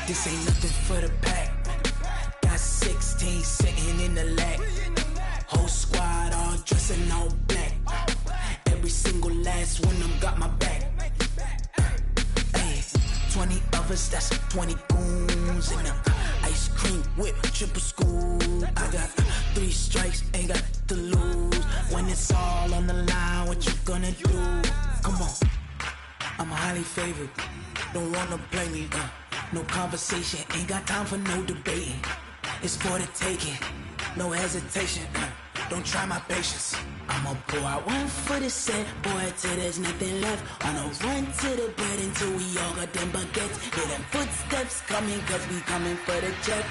This ain't nothing for the pack. Got 16 sitting in the lap. Whole squad all dressing all black. Every single last one of them got my back. 20 of us, that's 20 goons in the ice cream whip, triple scoop. I got 3 strikes, ain't got to lose. When it's all on the line, what you gonna do? Come on, I'm highly favored. Don't wanna play me, no conversation. Ain't got time for no debating. It's for the taking, no hesitation. Don't try my patience. I'ma pour out one for the set, boy, till there's nothing left. On a run to the bread until we all got them baguettes. Hear them footsteps coming, cause we coming for the jet.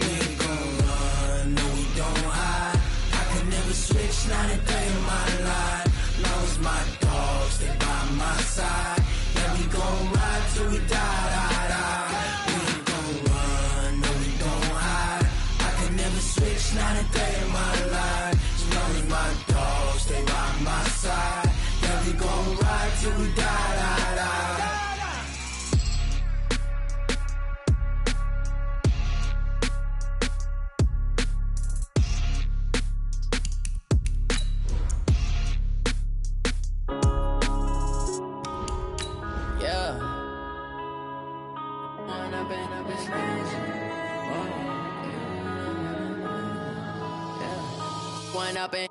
We ain't gon' run, no we don't hide. I can never switch, not a day in my life. Long as my dogs stay by my side. Yeah, we gon' ride till we die, die, die. We ain't gon' run, no we don't hide. I can never switch, not a day in my life. As long as my dogs stay by my side. Yeah, we gon' ride till we die, die, die.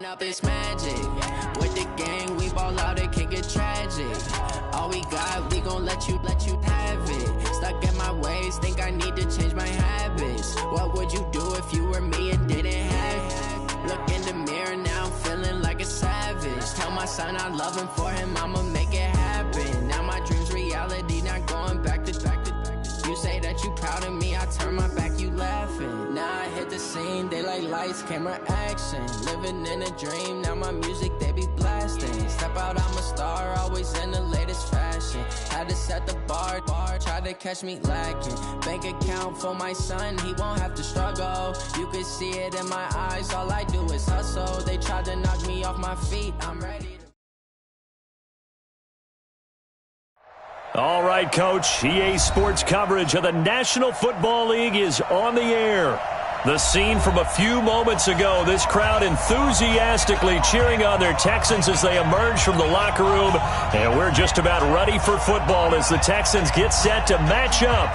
Up is magic. With the gang, we ball out, it can get tragic. All we got, we gon' let you have it. Stuck in my ways, think I need to change my habits. What would you do if you were me and didn't have it? Look in the mirror, now I'm feeling like a savage. Tell my son I love him, for him I'ma make it happen. Now my dream's reality, not going back to. You say that you proud of me, I turn my back, you laughing. Now I hit the scene, they like lights, camera, action. Living in a dream, now my music, they be blasting. Step out, I'm a star, always in the latest fashion. Had to set the bar, try to catch me lacking. Bank account for my son, he won't have to struggle. You could see it in my eyes, all I do is hustle. They tried to knock me off my feet, I'm ready to... All right, Coach, EA Sports coverage of the National Football League is on the air. The scene from a few moments ago, this crowd enthusiastically cheering on their Texans as they emerge from the locker room. And we're just about ready for football as the Texans get set to match up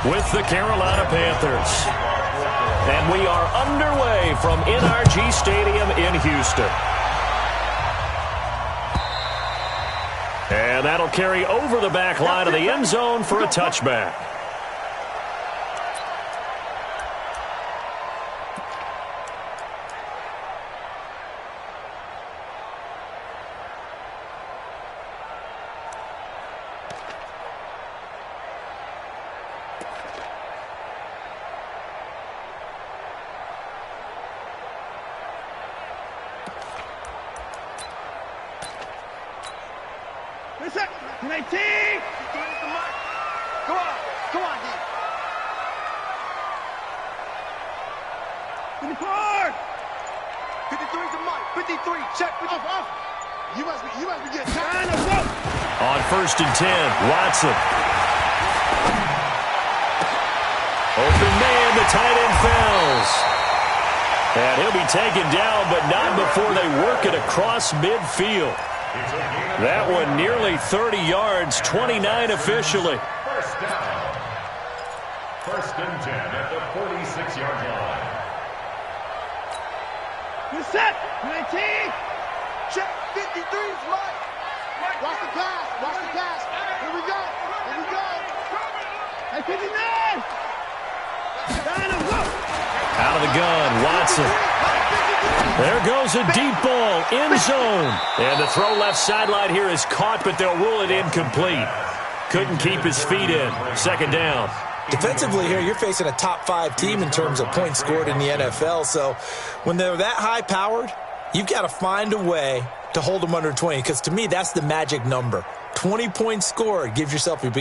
with the Carolina Panthers. And we are underway from NRG Stadium in Houston. And that'll carry over the back line of the end zone for a touchback. On 1st and 10, Watson. Open man, the tight end falls. And he'll be taken down, but not before they work it across midfield. That one nearly 30 yards, 29 officially. First down. 1st and 10 at the 46-yard line. Good set. 19. Check. 53's right. Watch the pass. Watch the pass. Here we go. Here we go. Hey, 59. Out of the gun, Watson. There goes a deep ball, end zone. And the throw left sideline here is caught, but they'll rule it incomplete. Couldn't keep his feet in. 2nd down. Defensively here, you're facing a top-5 team in terms of points scored in the NFL. So when they're that high-powered, you've got to find a way to hold them under 20, because to me, that's the magic number. 20 points scored, you give yourself your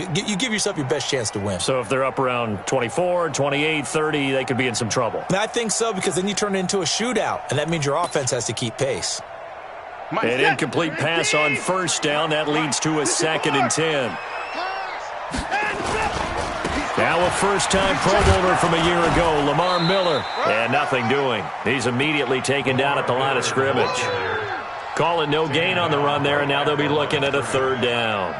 best chance to win. So if they're up around 24, 28, 30, they could be in some trouble. I think so, because then you turn it into a shootout, and that means your offense has to keep pace. An incomplete pass on 1st down. That leads to a 2nd and 10. first-time Pro Bowler from a year ago, Lamar Miller. And nothing doing. He's immediately taken down at the line of scrimmage. Call it no gain on the run there, and now they'll be looking at a third down.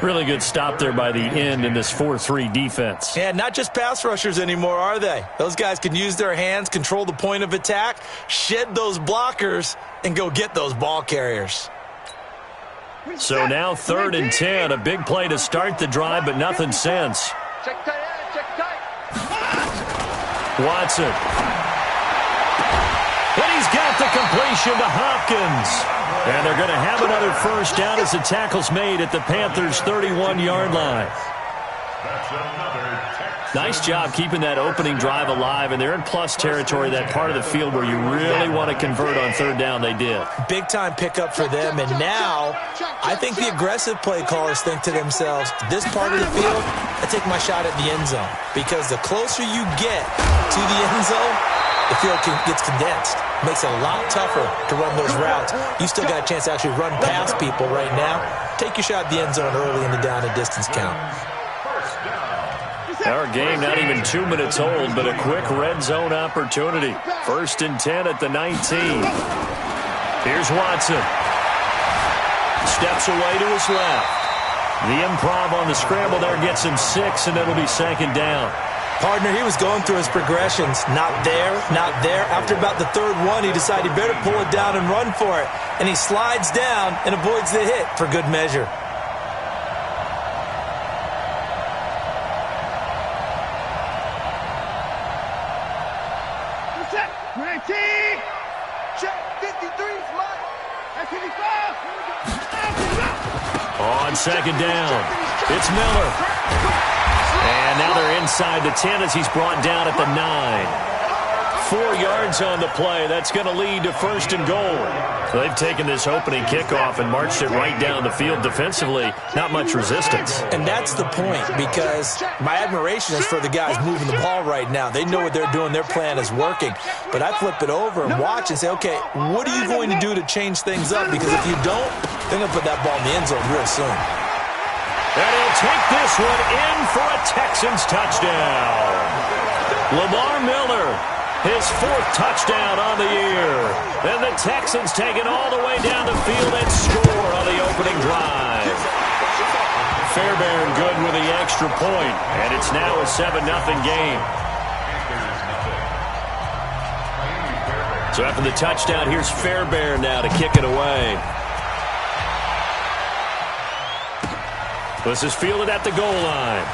Really good stop there by the end in this 4-3 defense. Yeah, not just pass rushers anymore, are they? Those guys can use their hands, control the point of attack, shed those blockers, and go get those ball carriers. So now 3rd and 10, a big play to start the drive, but nothing since. Watson. And he's got the completion to Hopkins. And they're going to have another first down as the tackle's made at the Panthers' 31-yard line. Nice job keeping that opening drive alive, and they're in plus territory, that part of the field where you really want to convert on 3rd down. They did. Big-time pickup for them, and now I think the aggressive play callers think to themselves, this part of the field, I take my shot at the end zone, because the closer you get to the end zone, the field gets condensed. Makes it a lot tougher to run those routes. You still got a chance to actually run past people right now. Take your shot at the end zone early in the down and distance count. Our game not even 2 minutes old, but a quick red zone opportunity. 1st and 10 at the 19. Here's Watson. Steps away to his left. The improv on the scramble there gets him 6, and it'll be 2nd down. Partner, he was going through his progressions. Not there, not there. After about the 3rd one, he decided he better pull it down and run for it. And he slides down and avoids the hit for good measure. On 2nd down, it's Miller. And now they're inside the 10 as he's brought down at the 9. 4 yards on the play. That's going to lead to 1st and goal. So they've taken this opening kickoff and marched it right down the field defensively. Not much resistance. And that's the point, because my admiration is for the guys moving the ball right now. They know what they're doing. Their plan is working. But I flip it over and watch and say, okay, what are you going to do to change things up? Because if you don't, they're going to put that ball in the end zone real soon. And he'll take this one in for a Texans touchdown. Lamar Miller, his 4th touchdown on the year. And the Texans take it all the way down the field and score on the opening drive. Fairbairn good with the extra point, and it's now a 7-0 game. So after the touchdown, here's Fairbairn now to kick it away. This is fielded at the goal line.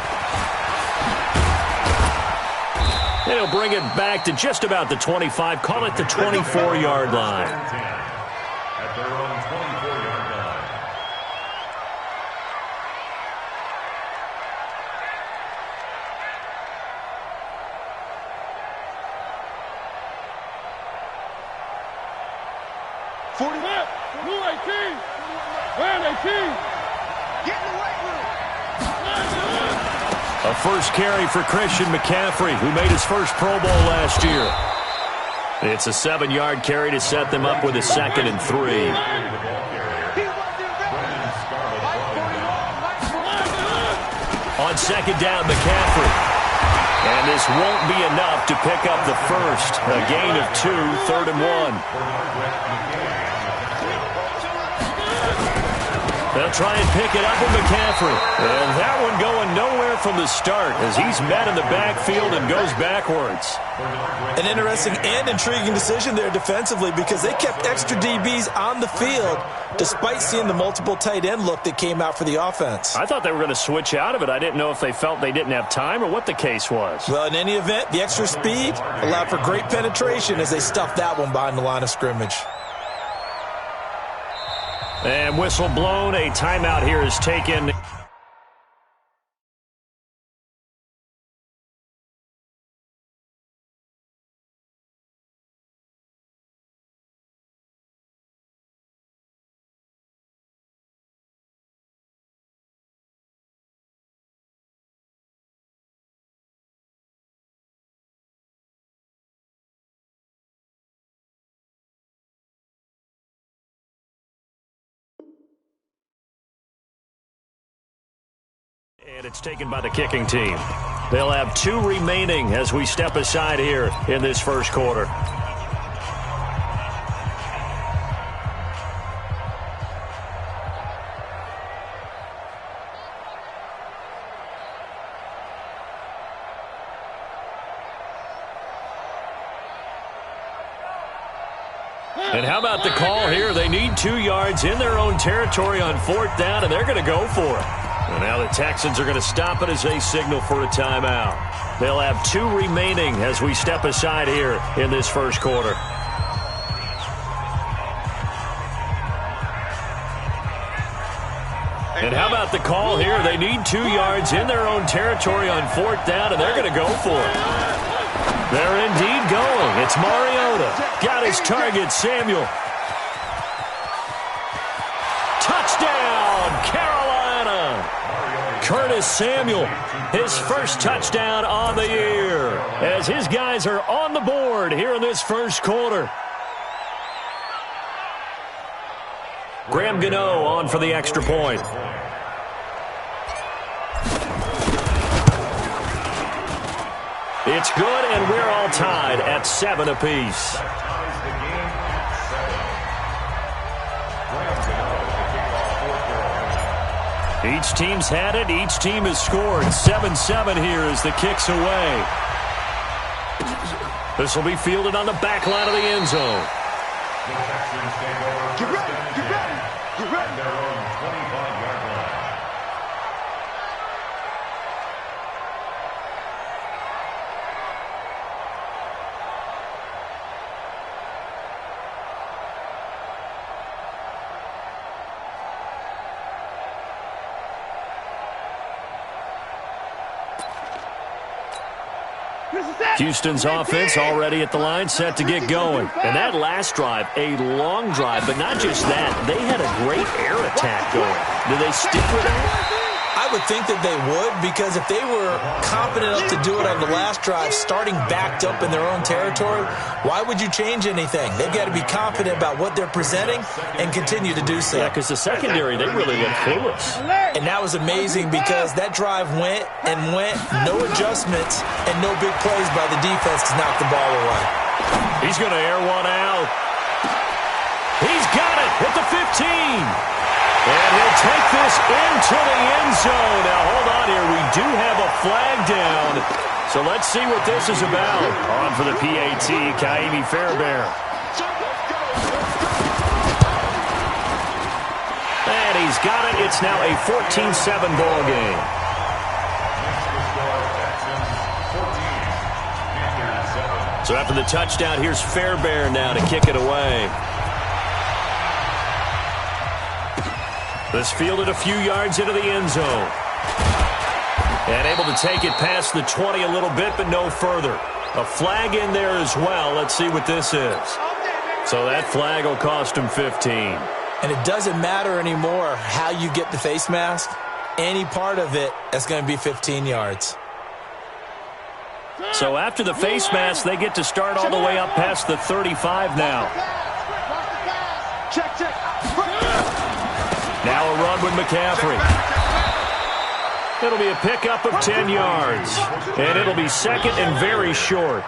And he'll bring it back to just about the 25. Call it the 24-yard line. At their own 24-yard line. A first carry for Christian McCaffrey, who made his first Pro Bowl last year. It's a 7-yard carry to set them up with a 2nd and 3. On 2nd down, McCaffrey. And this won't be enough to pick up the first. A gain of 2, 3rd and 1. They'll try and pick it up with McCaffrey. And that one going nowhere from the start as he's met in the backfield and goes backwards. An interesting and intriguing decision there defensively, because they kept extra DBs on the field despite seeing the multiple tight end look that came out for the offense. I thought they were going to switch out of it. I didn't know if they felt they didn't have time or what the case was. Well, in any event, the extra speed allowed for great penetration as they stuffed that one behind the line of scrimmage. And whistle blown. A timeout here is taken. And it's taken by the kicking team. They'll have 2 remaining as we step aside here in this first quarter. And how about the call here? They need 2 yards in their own territory on 4th down, and they're going to go for it. And now the Texans are going to stop it as they signal for a timeout. They'll have 2 remaining as we step aside here in this first quarter. And how about the call here? They need 2 yards in their own territory on 4th down, and they're going to go for it. They're indeed going. It's Mariota. Got his target, Samuel. Touchdown, Carolina. Curtis Samuel, his first touchdown on the year, as his guys are on the board here in this first quarter. Graham Gano on for the extra point. It's good, and we're all tied at 7 apiece. Each team's had it. Each team has scored. 7-7 here as the kick's away. This will be fielded on the back line of the end zone. Get ready, get ready, get ready. Their own 25-yard line. Houston's offense already at the line, set to get going. And that last drive, a long drive, but not just that. They had a great air attack going. Do they stick with that? I would think that they would, because if they were confident enough to do it on the last drive, starting backed up in their own territory, why would you change anything? They've got to be confident about what they're presenting and continue to do so. Yeah, because the secondary, they really look clueless. And that was amazing because that drive went and went, no adjustments, and no big plays by the defense to knock the ball away. He's going to air one out. He's got it at the 15. And he'll take this into the end zone. Now, hold on here. We do have a flag down. So let's see what this is about. On for the PAT, Kaimi Fairbairn. And he's got it. It's now a 14-7 ball game. So after the touchdown, here's Fairbairn now to kick it away. This fielded a few yards into the end zone. And able to take it past the 20 a little bit, but no further. A flag in there as well. Let's see what this is. So that flag will cost him 15. And it doesn't matter anymore how you get the face mask. Any part of it is going to be 15 yards. So after the face mask, they get to start all the way up past the 35 now. Check, check. Now a run with McCaffrey. It'll be a pickup of 10 yards. And it'll be second and very short.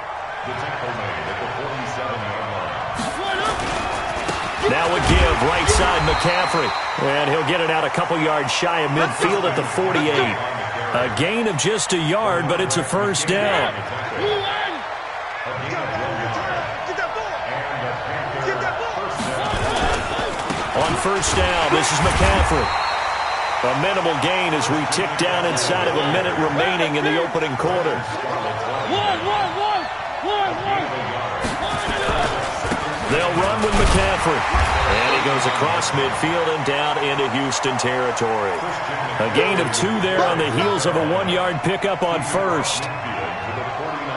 Now a give, right side McCaffrey. And he'll get it out a couple yards shy of midfield at the 48. A gain of just a yard, but it's a first down. On first down, this is McCaffrey. A minimal gain as we tick down inside of a minute remaining in the opening quarter. They'll run with McCaffrey. And he goes across midfield and down into Houston territory. A gain of 2 there on the heels of a 1-yard pickup on first.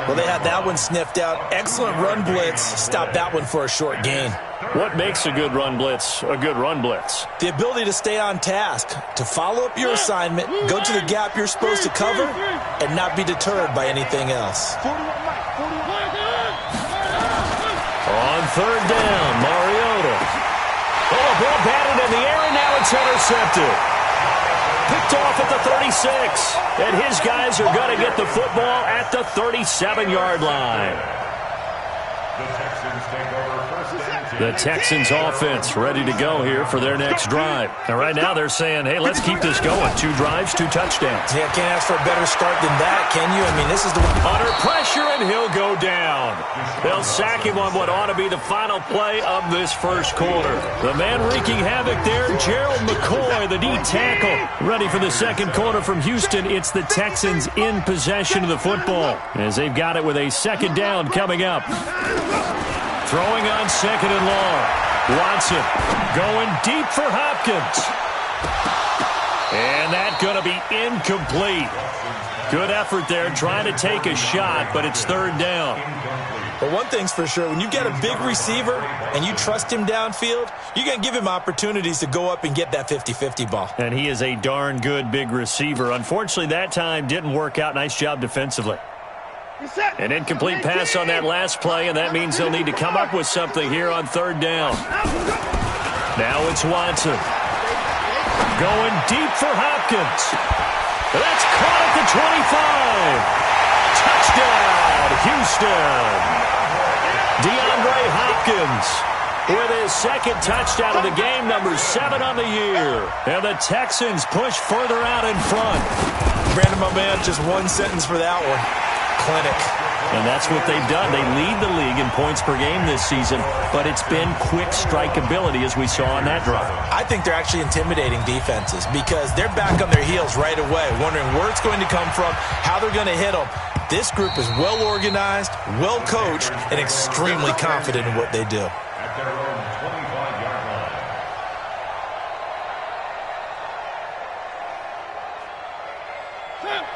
Well, they had that one sniffed out. Excellent run blitz. Stopped that one for a short gain. What makes a good run blitz a good run blitz? The ability to stay on task, to follow up your assignment, go to the gap you're supposed to cover, and not be deterred by anything else. On third down, Mariota. Oh, a ball batted in the air, and now it's intercepted. Picked off at the 36. And his guys are going to get the football at the 37-yard line. The Texans take over first and 10. The Texans offense ready to go here for their next drive. And right now they're saying, hey, let's keep this going. 2 drives, 2 touchdowns. Yeah, can't ask for a better start than that, can you? I mean, this is the one. Under pressure, and he'll go down. They'll sack him on what ought to be the final play of this first quarter. The man wreaking havoc there, Gerald McCoy, the D tackle. Ready for the second quarter from Houston. It's the Texans in possession of the football as they've got it with a second down coming up. Throwing on second and long. Watson going deep for Hopkins. And that's going to be incomplete. Good effort there trying to take a shot, but it's third down. But one thing's for sure, when you get a big receiver and you trust him downfield, you're going to give him opportunities to go up and get that 50-50 ball. And he is a darn good big receiver. Unfortunately, that time didn't work out. Nice job defensively. An incomplete pass on that last play, and that means they'll need to come up with something here on third down. Now it's Watson. Going deep for Hopkins. That's caught at the 25. Touchdown, Houston. DeAndre Hopkins with his second touchdown of the game, number 7 on the year. And the Texans push further out in front. Brandon, my man, just one sentence for that one. Clinic. And that's what they've done. They lead the league in points per game this season, but it's been quick strike ability as we saw on that drive. I think they're actually intimidating defenses because they're back on their heels right away, wondering where it's going to come from, how they're going to hit them. This group is well organized, well coached, and extremely confident in what they do. At their own 25-yard line.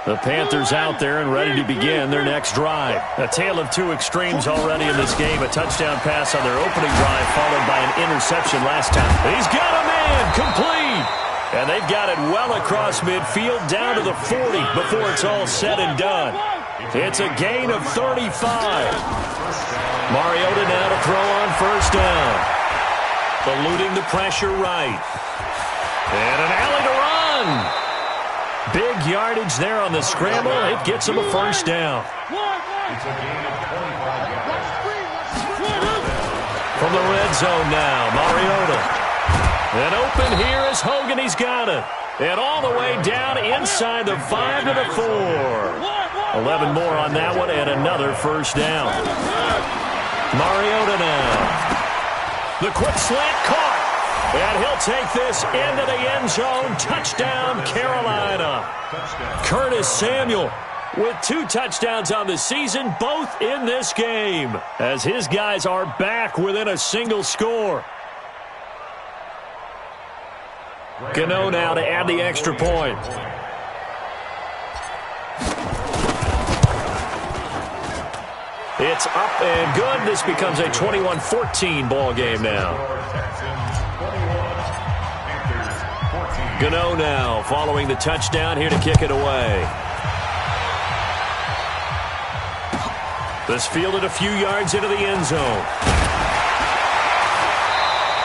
The Panthers out there and ready to begin their next drive. A tale of 2 extremes already in this game. A touchdown pass on their opening drive followed by an interception last time. He's got a man complete. And they've got it well across midfield down to the 40 before it's all said and done. It's a gain of 35. Mariota now to throw on first down. Eluding the pressure right. And an alley to run. Big yardage there on the scramble. It gets him a first down. It's a gain of 25 yards. From the red zone now, Mariota. And open here is Hogan. He's got it. And all the way down inside the 5 to the 4. 11 more on that one and another first down. Mariota now. The quick slant caught. And he'll take this into the end zone. Touchdown, Carolina. Curtis Samuel with 2 touchdowns on the season, both in this game, as his guys are back within a single score. Gano now to add the extra point. It's up and good. This becomes a 21-14 ball game now. Gano now following the touchdown here to kick it away. This fielded a few yards into the end zone.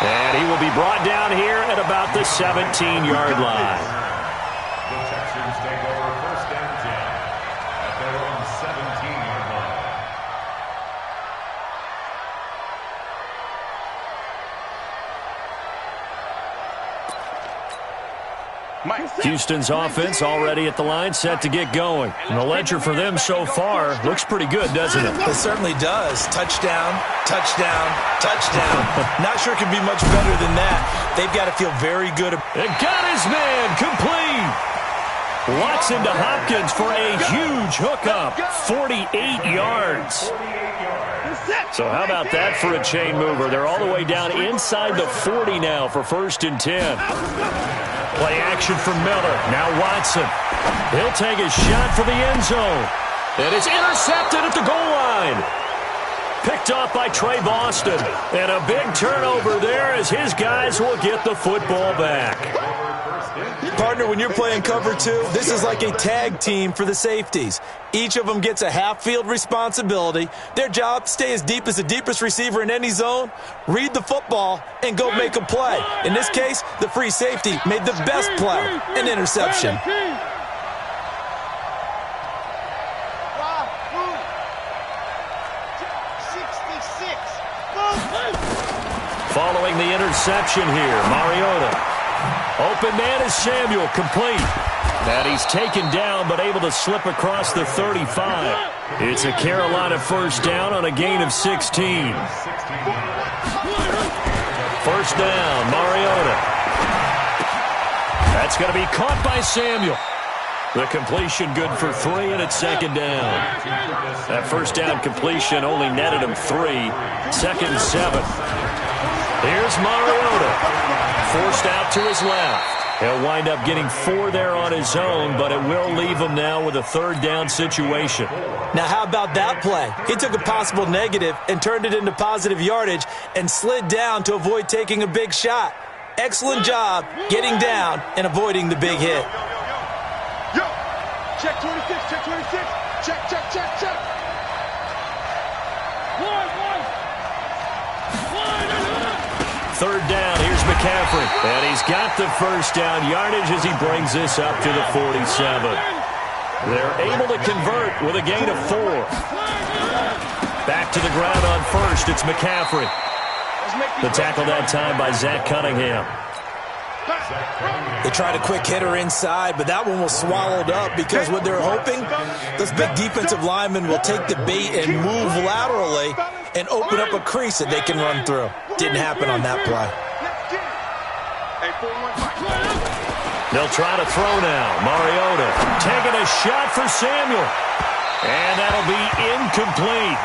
And he will be brought down here at about the 17-yard line. The Texans take over first and 10 at their own 17-yard line. Houston's offense already at the line, set to get going. And the ledger for them so far looks pretty good, doesn't it? It certainly does. Touchdown, touchdown, touchdown. Not sure it could be much better than that. They've got to feel very good. And got his man complete. Watson to Hopkins for a huge hookup. 48 yards. So how about that for a chain mover? They're all the way down inside the 40 now for first and 10. Play action from Miller. Now Watson. He'll take a shot for the end zone. And it's intercepted at the goal line. Picked off by Trey Boston. And a big turnover there as his guys will get the football back. Pardon partner, when you're playing cover two, this is like a tag team for the safeties. Each of them gets a half-field responsibility. Their job, stay as deep as the deepest receiver in any zone, read the football, and go make a play. In this case, the free safety made the best play, an interception. Following the interception here, Mariota. Open man is Samuel, complete. And he's taken down, but able to slip across the 35. It's a Carolina first down on a gain of 16. First down, Mariota. That's going to be caught by Samuel. The completion good for 3, and it's second down. That first down completion only netted him 3. Second and 7. Here's Mariota. Forced out to his left. He'll wind up getting 4 there on his own, but it will leave him now with a third down situation. Now, how about that play? He took a possible negative and turned it into positive yardage and slid down to avoid taking a big shot. Excellent job getting down and avoiding the big hit. Yo, check 26, check 26. Check, check, check, check. Third down, here's McCaffrey. And he's got the first down yardage as he brings this up to the 47. They're able to convert with a gain of 4. Back to the ground on first, it's McCaffrey. The tackle that time by Zach Cunningham. They tried a quick hitter inside, but that one was swallowed up because what they're hoping, those big defensive linemen will take the bait and move laterally and open up a crease that they can run through. Didn't happen on that play. They'll try to throw now. Mariota taking a shot for Samuel. And that'll be incomplete.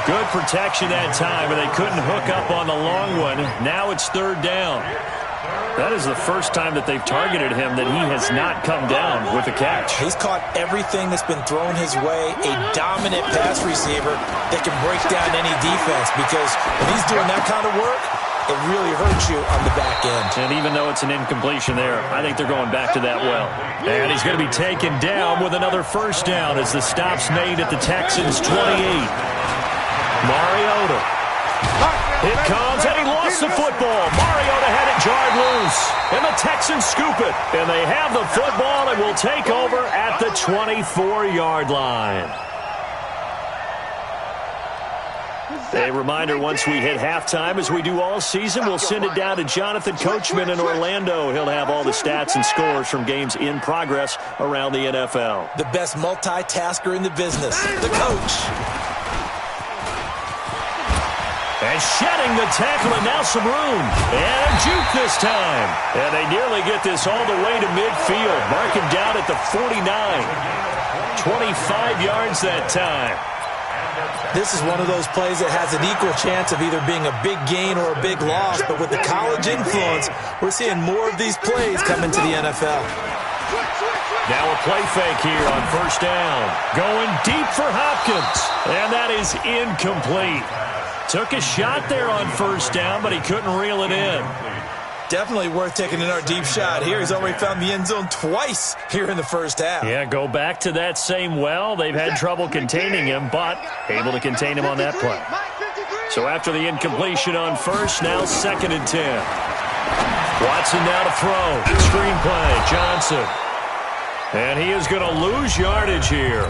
Good protection that time, but they couldn't hook up on the long one. Now it's third down. That is the first time that they've targeted him that he has not come down with a catch. He's caught everything that's been thrown his way, a dominant pass receiver that can break down any defense, because when he's doing that kind of work, it really hurts you on the back end. And even though it's an incompletion there, I think they're going back to that well. And he's going to be taken down with another first down as the stop's made at the Texans' 28. Mariota. It comes, and he lost the football. Mariota had it jarred loose, and the Texans scoop it. And they have the football and will take over at the 24-yard line. A reminder, once we hit halftime, as we do all season, we'll send it down to Jonathan Coachman in Orlando. He'll have all the stats and scores from games in progress around the NFL. The best multitasker in the business, the coach. And shedding the tackle, and now some room. And a juke this time. And they nearly get this all the way to midfield. Mark him down at the 49. 25 yards that time. This is one of those plays that has an equal chance of either being a big gain or a big loss. But with the college influence, we're seeing more of these plays come into the NFL. Now a play fake here on first down. Going deep for Hopkins. And that is incomplete. Took a shot there on first down, but he couldn't reel it in. Definitely worth taking another deep shot here. He's already found the end zone twice here in the first half. Yeah, go back to that same well. They've had trouble containing him, but able to contain him on that play. So after the incompletion on first, now second and 10. Watson now to throw. Screenplay, Johnson. And he is going to lose yardage here.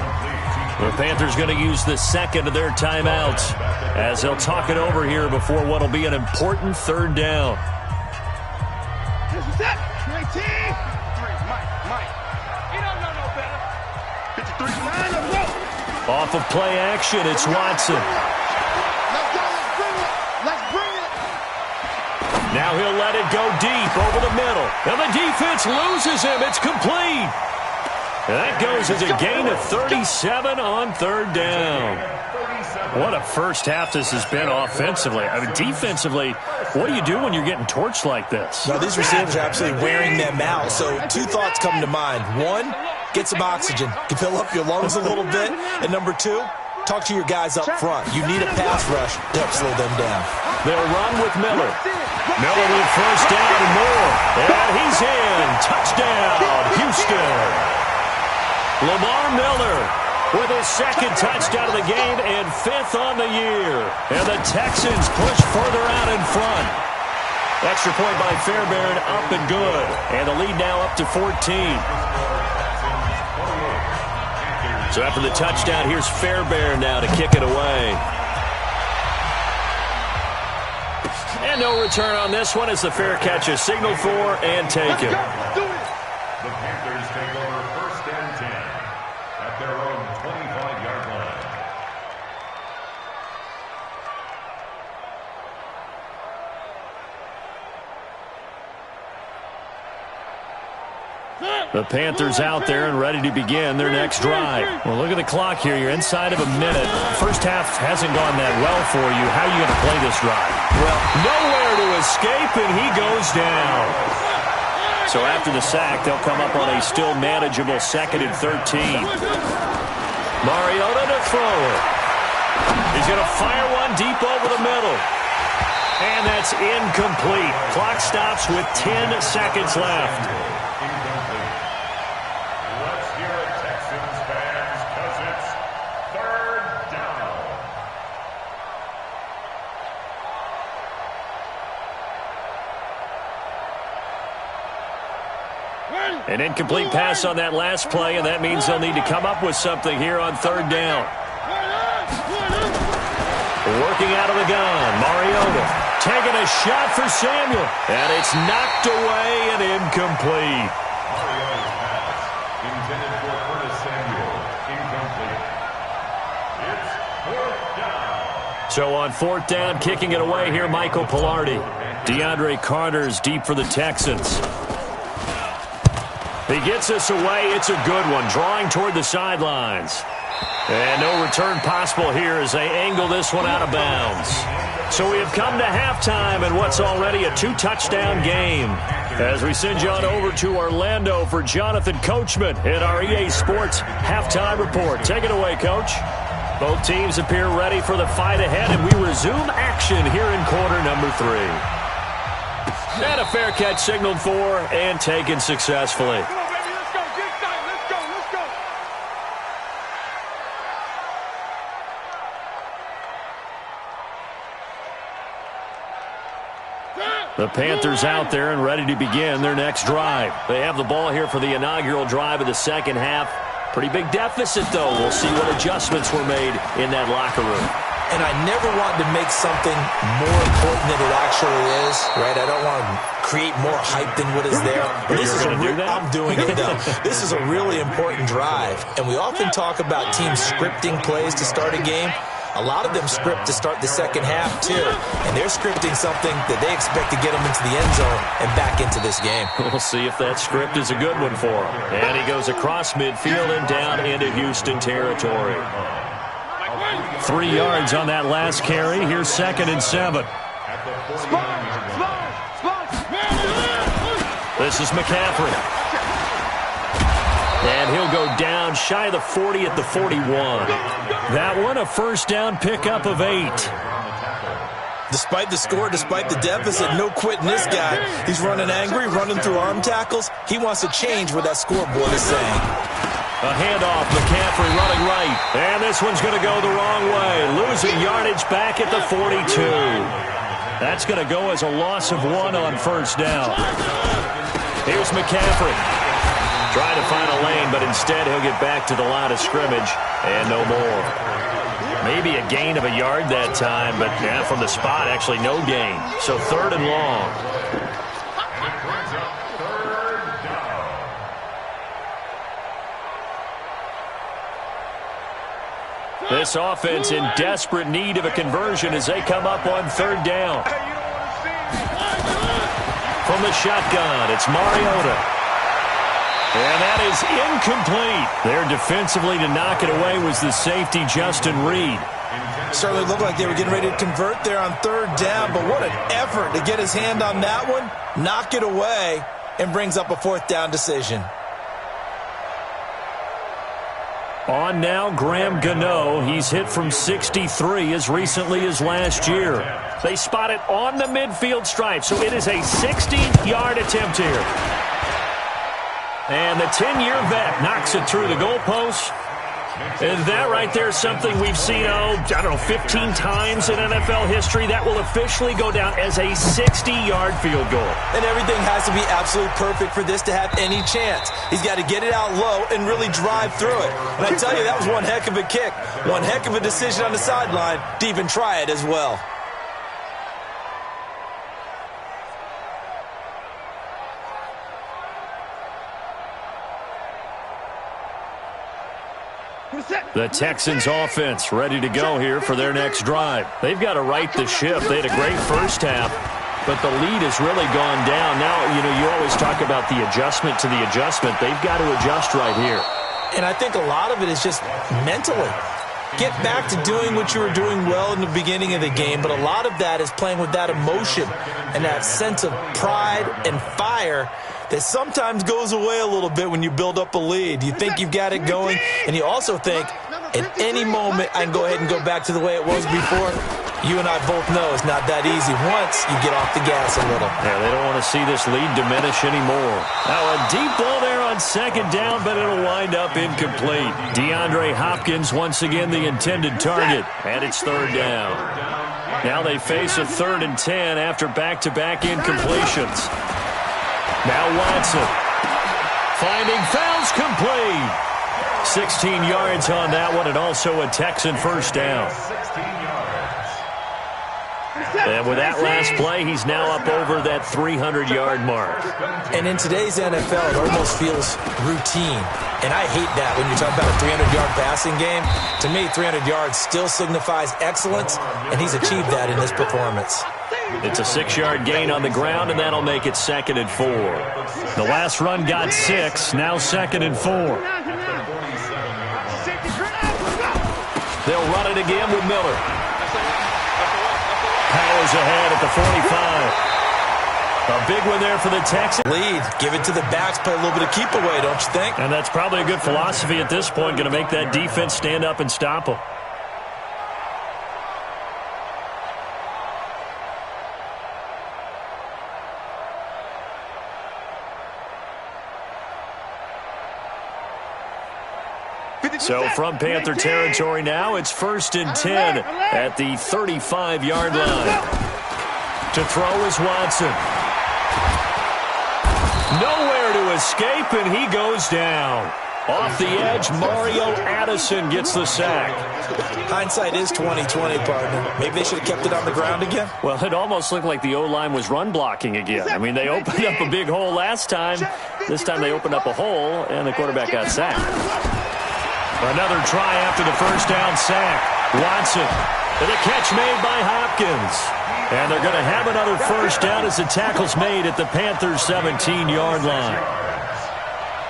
The Panthers going to use the second of their timeouts as they'll talk it over here before what will be an important third down. This is it. 19. Mike. He don't know no better. 53. Off of play action, it's Watson. Let's go. Let's bring it. Now he'll let it go deep over the middle. And the defense loses him. It's complete. And that goes as a gain of 37 on third down. What a first half this has been offensively. I mean, defensively, what do you do when you're getting torched like this? Now, these receivers are absolutely wearing them out. So two thoughts come to mind. One, get some oxygen. You fill up your lungs a little bit. And number two, talk to your guys up front. You need a pass rush to help slow them down. They'll run with Miller. Miller with first down and more. And he's in. Touchdown, Houston. Lamar Miller with his second touchdown of the game and 5th on the year. And the Texans push further out in front. Extra point by Fairbairn, up and good. And the lead now up to 14. So after the touchdown, here's Fairbairn now to kick it away. And no return on this one as the fair catch is signaled for and taken. The Panthers take over 1st and 10 at their own 25-yard line. The Panthers out there and ready to begin their next drive. Well, look at the clock here. You're inside of a minute. First half hasn't gone that well for you. How are you going to play this drive? Well, nowhere to escape, and he goes down. So after the sack, they'll come up on a still manageable 2nd and 13. Mariota to throw it. He's going to fire one deep over the middle. And that's incomplete. Clock stops with 10 seconds left. An incomplete pass on that last play, and that means they'll need to come up with something here on 3rd down. Working out of the gun, Mariota taking a shot for Samuel, and it's knocked away and incomplete. Mariota's pass intended for Curtis Samuel, incomplete. It's 4th down. So on 4th down, kicking it away here, Michael Pilardi. DeAndre Carter's deep for the Texans. He gets us away. It's a good one, drawing toward the sidelines. And no return possible here as they angle this one out of bounds. So we have come to halftime in what's already a 2-touchdown game. As we send you on over to Orlando for Jonathan Coachman in our EA Sports Halftime Report. Take it away, Coach. Both teams appear ready for the fight ahead, and we resume action here in quarter number 3. And a fair catch signaled for and taken successfully. Come on, baby, let's go. Get excited. Let's go. Let's go. The Panthers out there and ready to begin their next drive. They have the ball here for the inaugural drive of the second half. Pretty big deficit, though. We'll see what adjustments were made in that locker room. And I never want to make something more important than it actually is, right? I don't want to create more hype than what is there. But this is I'm doing it, though. This is a really important drive. And we often talk about teams scripting plays to start a game. A lot of them script to start the second half, too. And they're scripting something that they expect to get them into the end zone and back into this game. We'll see if that script is a good one for him. And he goes across midfield and down into Houston territory. 3 yards on that last carry. Here's 2nd and 7. This is McCaffrey. And he'll go down shy of the 40 at the 41. That one a first down pickup of 8. Despite the score, despite the deficit, no quitting this guy. He's running angry, running through arm tackles. He wants to change what that scoreboard is saying. A handoff, McCaffrey running right. And this one's going to go the wrong way. Losing yardage back at the 42. That's going to go as a loss of 1 on first down. Here's McCaffrey. Trying to find a lane, but instead he'll get back to the line of scrimmage and no more. Maybe a gain of a yard that time, but yeah, from the spot, actually no gain. So 3rd and long. And it brings up 3rd down. This offense in desperate need of a conversion as they come up on 3rd down. From the shotgun, it's Mariota. And that is incomplete. There defensively to knock it away was the safety, Justin Reed. Certainly looked like they were getting ready to convert there on 3rd down, but what an effort to get his hand on that one, knock it away, and brings up a 4th down decision. On now, Graham Gano. He's hit from 63 as recently as last year. They spot it on the midfield stripe, so it is a 60-yard attempt here. And the 10-year vet knocks it through the goalpost. And that right there is something we've seen, 15 times in NFL history. That will officially go down as a 60-yard field goal. And everything has to be absolutely perfect for this to have any chance. He's got to get it out low and really drive through it. And I tell you, that was one heck of a kick. One heck of a decision on the sideline to even try it as well. The Texans offense ready to go here for their next drive. They've got to right the ship. They had a great first half, but the lead has really gone down. Now, you always talk about the adjustment to the adjustment. They've got to adjust right here. And I think a lot of it is just mentally. Get back to doing what you were doing well in the beginning of the game, but a lot of that is playing with that emotion and that sense of pride and fire that sometimes goes away a little bit when you build up a lead. You think you've got it going, and you also think, at any moment, I can go ahead and go back to the way it was before. You and I both know it's not that easy once you get off the gas a little. Yeah, they don't want to see this lead diminish anymore. Now a deep ball there on second down, but it'll wind up incomplete. DeAndre Hopkins once again the intended target, and it's third down. Now they face a 3rd and 10 after back-to-back incompletions. Now Watson finding fouls complete. 16 yards on that one, and also a Texan first down. And with that last play, he's now up over that 300-yard mark. And in today's NFL, it almost feels routine. And I hate that when you're talking about a 300-yard passing game. To me, 300 yards still signifies excellence, and he's achieved that in this performance. It's a 6-yard gain on the ground, and that'll make it 2nd and 4. The last run got 6, now 2nd and 4. They'll run it again with Miller. Powers ahead at the 45. A big one there for the Texans. Lead. Give it to the backs. Play a little bit of keep away, don't you think? And that's probably a good philosophy at this point. Going to make that defense stand up and stop them. So from Panther territory now, it's 1st and 10 at the 35-yard line. To throw is Watson. Nowhere to escape, and he goes down. Off the edge, Mario Addison gets the sack. Hindsight is 20/20, partner. Maybe they should have kept it on the ground again. Well, it almost looked like the O-line was run blocking again. I mean, they opened up a big hole last time. This time they opened up a hole, and the quarterback got sacked. Another try after the first down sack. Watson, and a catch made by Hopkins. And they're going to have another first down as the tackle's made at the Panthers' 17-yard line.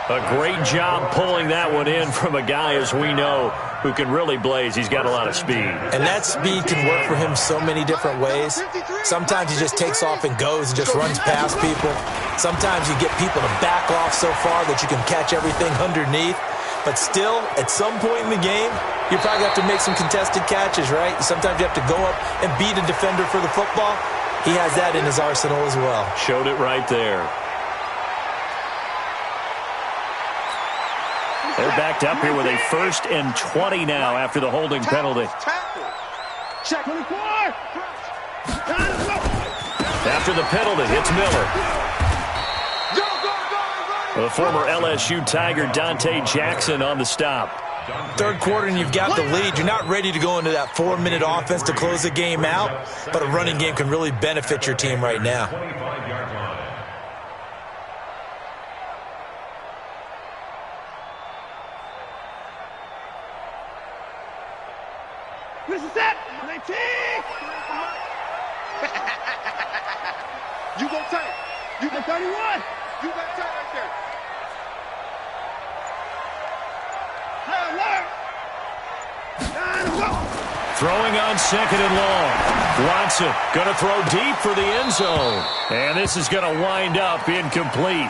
A great job pulling that one in from a guy, as we know, who can really blaze. He's got a lot of speed. And that speed can work for him so many different ways. Sometimes he just takes off and goes and just runs past people. Sometimes you get people to back off so far that you can catch everything underneath. But still, at some point in the game, you probably have to make some contested catches, right? Sometimes you have to go up and beat a defender for the football. He has that in his arsenal as well. Showed it right there. They're backed up here with a 1st and 20 now after the holding penalty. Check 24. After the penalty, it's Miller. The former LSU Tiger Dante Jackson on the stop. Third quarter and you've got the lead. You're not ready to go into that 4-minute offense to close the game out, but a running game can really benefit your team right now. This is it. You go tight. You got 31. You got tight right there. Throwing on second and long. Watson going to throw deep for the end zone. And this is going to wind up incomplete.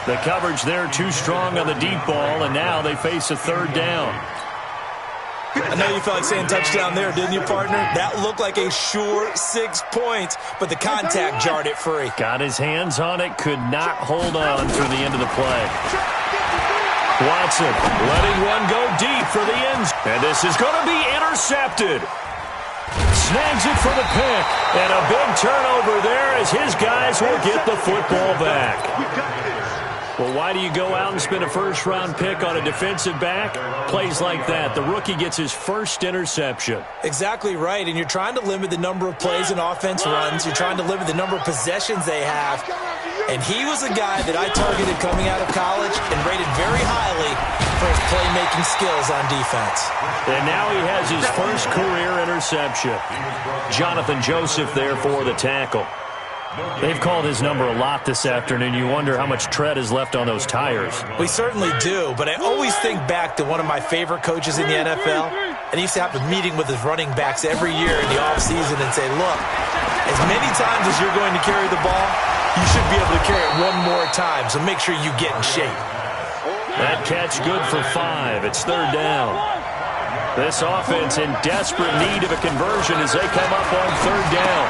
The coverage there too strong on the deep ball, and now they face a third down. I know you felt like saying touchdown there, didn't you, partner? That looked like a sure 6 points, but the contact jarred it free. Got his hands on it, could not hold on through the end of the play. Watson letting one go deep for the end zone. And this is going to be intercepted. Snags it for the pick. And a big turnover there as his guys will get the football back. Well, why do you go out and spend a first-round pick on a defensive back? Plays like that. The rookie gets his first interception. Exactly right, and you're trying to limit the number of plays and offense runs. You're trying to limit the number of possessions they have. And he was a guy that I targeted coming out of college and rated very highly for his playmaking skills on defense. And now he has his first career interception. Jonathan Joseph there for the tackle. They've called his number a lot this afternoon. You wonder how much tread is left on those tires. We certainly do, but I always think back to one of my favorite coaches in the NFL, and he used to have a meeting with his running backs every year in the offseason and say, look, as many times as you're going to carry the ball, you should be able to carry it one more time, so make sure you get in shape. That catch good for 5. It's third down. This offense in desperate need of a conversion as they come up on third down.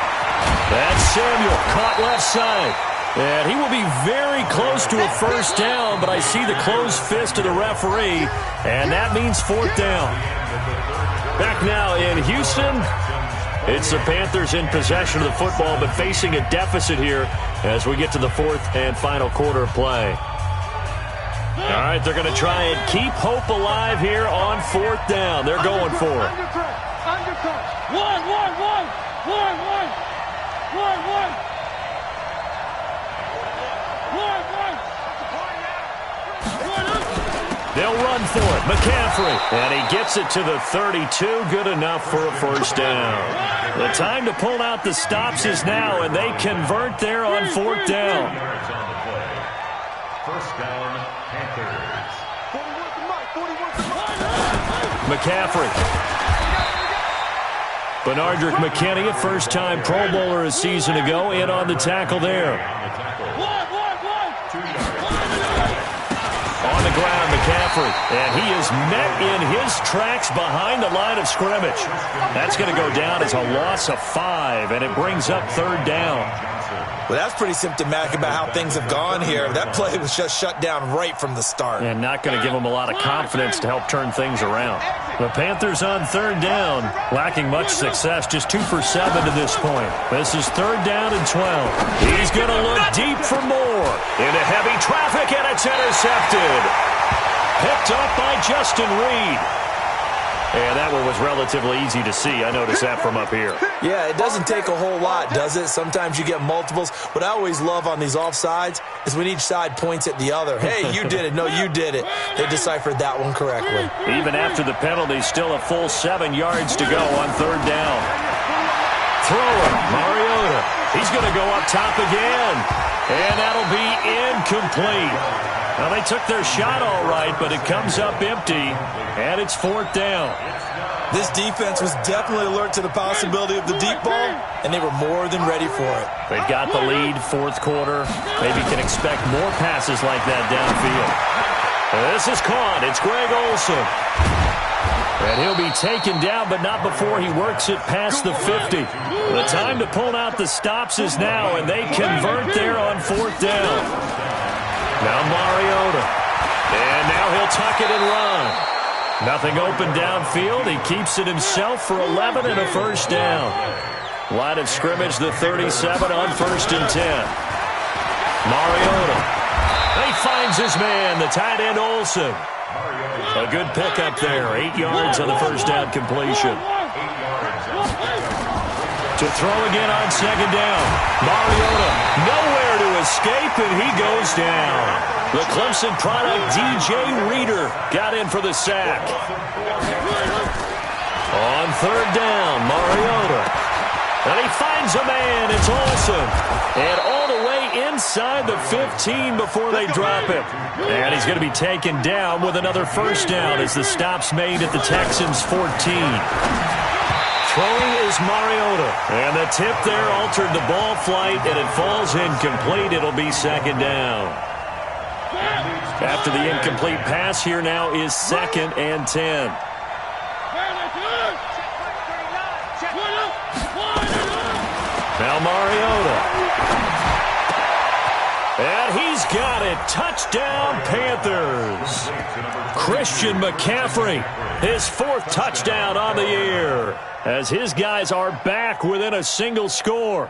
That's Samuel, caught left side. And he will be very close to a first down, but I see the closed fist of the referee, and that means fourth down. Back now in Houston, it's the Panthers in possession of the football, but facing a deficit here as we get to the fourth and final quarter of play. All right, they're going to try and keep hope alive here on fourth down. They're going for it. They'll run for it. McCaffrey. And he gets it to the 32. Good enough for a first down. The time to pull out the stops is now, and they convert there on fourth down. First down, Panthers. McCaffrey. Benardrick McKinney, a first-time Pro Bowler a season ago, in on the tackle there. On the ground, McCaffrey, and he is met in his tracks behind the line of scrimmage. That's going to go down as a loss of 5, and it brings up third down. Well, that's pretty symptomatic about how things have gone here. That play was just shut down right from the start. And not going to give them a lot of confidence to help turn things around. The Panthers on third down, lacking much success, just 2 for 7 to this point. This is third down and 12. He's going to look deep for more. Into heavy traffic, and it's intercepted. Picked up by Justin Reed. And that one was relatively easy to see. I noticed that from up here. Yeah, it doesn't take a whole lot, does it? Sometimes you get multiples. What I always love on these offsides is when each side points at the other. Hey, you did it. No, you did it. They deciphered that one correctly. Even after the penalty, still a full 7 yards to go on third down. Thrower, Mariota. He's going to go up top again. And that'll be incomplete. Now, they took their shot all right, but it comes up empty, and it's fourth down. This defense was definitely alert to the possibility of the deep ball, and they were more than ready for it. They've got the lead, fourth quarter. Maybe can expect more passes like that downfield. This is caught. It's Greg Olsen. And he'll be taken down, but not before he works it past the 50. The time to pull out the stops is now, and they convert there on fourth down. Now Mariota. And now he'll tuck it and run. Nothing open downfield. He keeps it himself for 11 and a first down. Line of scrimmage, the 37 on first and 10. Mariota. He finds his man, the tight end Olsen. A good pickup there. 8 yards on the first down completion. To throw again on second down. Mariota nowhere to escape, and he goes down. The Clemson product, DJ Reader, got in for the sack. On third down, Mariota. And he finds a man. It's Olsen. And all the way inside the 15 before they drop him. And he's going to be taken down with another first down as the stop's made at the Texans' 14. Throwing is Mariota. And the tip there altered the ball flight, and it falls incomplete. It'll be second down. After the incomplete pass, here now is 2nd and 10. Now Mariota. And he's got it. Touchdown, Panthers. Christian McCaffrey, his 4th touchdown on the year, as his guys are back within a single score.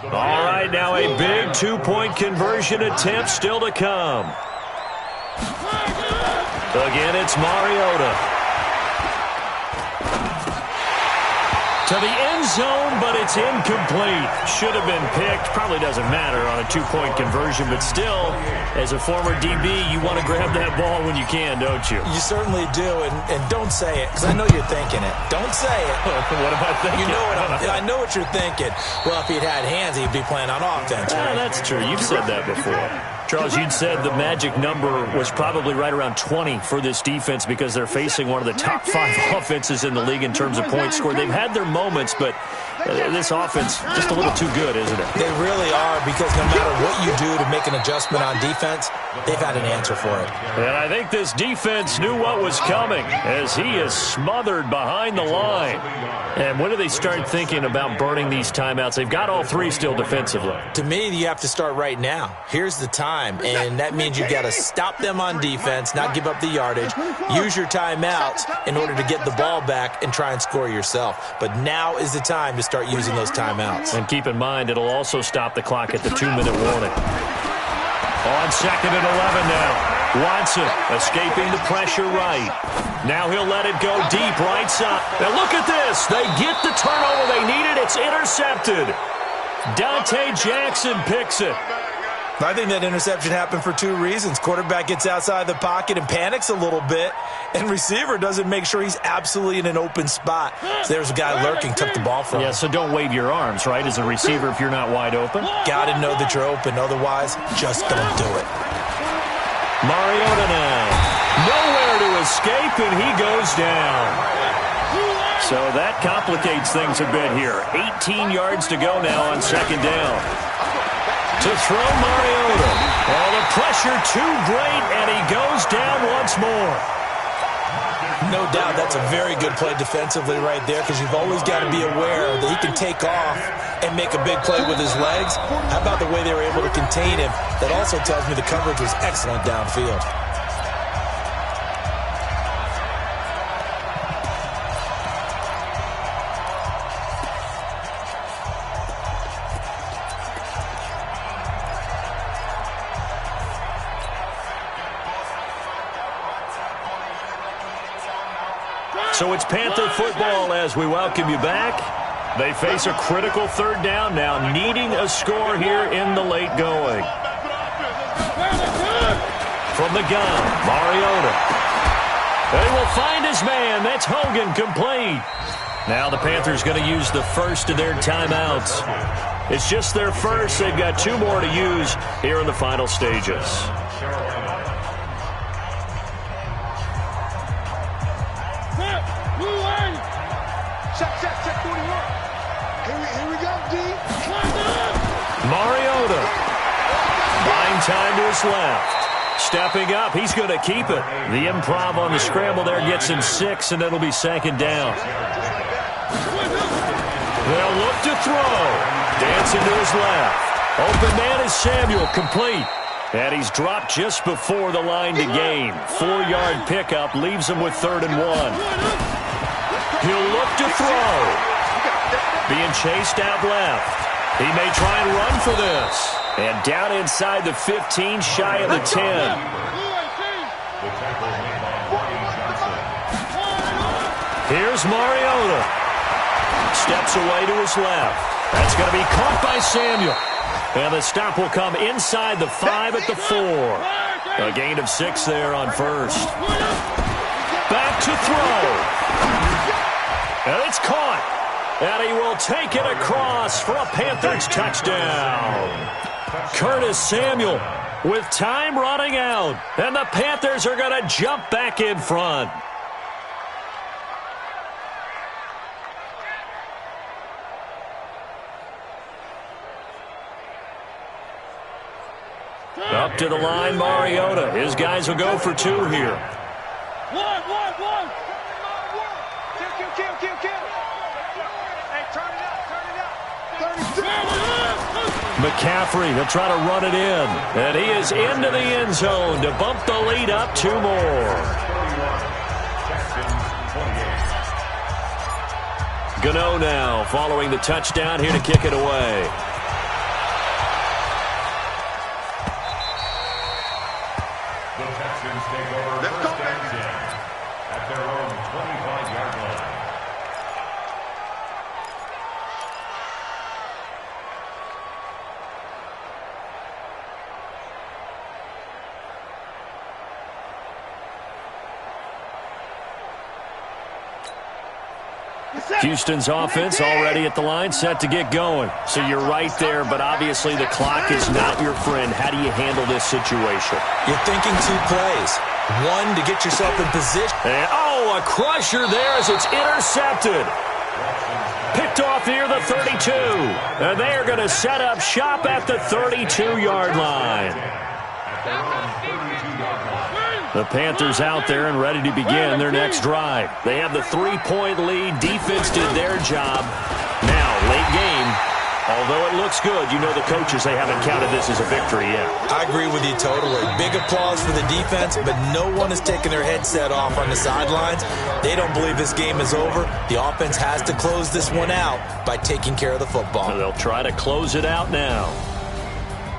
All right, now a big 2-point conversion attempt still to come. Again, it's Mariota. To the end zone, but it's incomplete. Should have been picked. Probably doesn't matter on a 2-point conversion, but still, as a former DB, you want to grab that ball when you can, don't you? You certainly do, and don't say it, because I know you're thinking it. Don't say it. What am I thinking? You know I know what you're thinking. Well, if he'd had hands, he'd be playing on offense, right? That's true. You've said that before. Charles, you'd said the magic number was probably right around 20 for this defense because they're facing one of the top 5 offenses in the league in terms of points scored. They've had their moments, but this offense just a little too good, isn't it? They really are, because no matter what you do to make an adjustment on defense, they've had an answer for it. And I think this defense knew what was coming as he is smothered behind the line. And when do they start thinking about burning these timeouts? They've got all 3 still defensively. To me, you have to start right now. Here's the time, and that means you've got to stop them on defense, not give up the yardage, use your timeouts in order to get the ball back and try and score yourself. But now is the time to start using those timeouts. And keep in mind, it'll also stop the clock at the 2-minute warning. On 2nd and 11 now. Watson escaping the pressure right. Now he'll let it go deep right side. Now look at this. They get the turnover they needed. It's intercepted. Dante Jackson picks it. I think that interception happened for 2 reasons. Quarterback gets outside the pocket and panics a little bit, and receiver doesn't make sure he's absolutely in an open spot. So there's a guy lurking, took the ball from him. Yeah, so don't wave your arms, right, as a receiver if you're not wide open. Got to know that you're open. Otherwise, just don't do it. Mariota now. Nowhere to escape, and he goes down. So that complicates things a bit here. 18 yards to go now on 2nd down. To throw Mariota. Oh, the pressure too great, and he goes down once more. No doubt that's a very good play defensively right there, because you've always got to be aware that he can take off and make a big play with his legs. How about the way they were able to contain him? That also tells me the coverage was excellent downfield. So it's Panther football as we welcome you back. They face a critical 3rd down now, needing a score here in the late going. From the gun, Mariota. They will find his man. That's Hogan, complete. Now the Panthers going to use the first of their timeouts. It's just their first. They've got 2 more to use here in the final stages. Mariota. Buying time to his left. Stepping up. He's going to keep it. The improv on the scramble there gets him 6, and it'll be 2nd down. They'll look to throw. Dancing to his left. Open man is Samuel, complete. And he's dropped just before the line to gain. 4-yard pickup leaves him with 3rd and 1. He'll look to throw. Being chased out left. He may try and run for this. And down inside the 15, shy of the 10. Here's Mariota. Steps away to his left. That's going to be caught by Samuel. And the stop will come inside the 5 at the 4. A gain of 6 there on 1st. Back to throw. And it's caught. And he will take it across for a Panthers touchdown. Curtis Samuel with time running out. And the Panthers are going to jump back in front. Up to the line, Mariota. His guys will go for 2 here. One. Kill. Hey, turn it up. McCaffrey, he'll try to run it in. And he is into the end zone to bump the lead up 2 more. Gano now following the touchdown here to kick it away. The Texans take over first and 10 at their own 25-yard line. Houston's offense already at the line, set to get going. So you're right there, but obviously the clock is not your friend. How do you handle this situation? You're thinking 2 plays. 1, to get yourself in position. And, a crusher there as it's intercepted. Picked off near the 32. And they are going to set up shop at the 32-yard line. The Panthers out there and ready to begin their next drive. They have the 3-point lead. Defense did their job. Now, late game, although it looks good, you know the coaches, they haven't counted this as a victory yet. I agree with you totally. Big applause for the defense, but no one is taking their headset off on the sidelines. They don't believe this game is over. The offense has to close this one out by taking care of the football. They'll try to close it out now.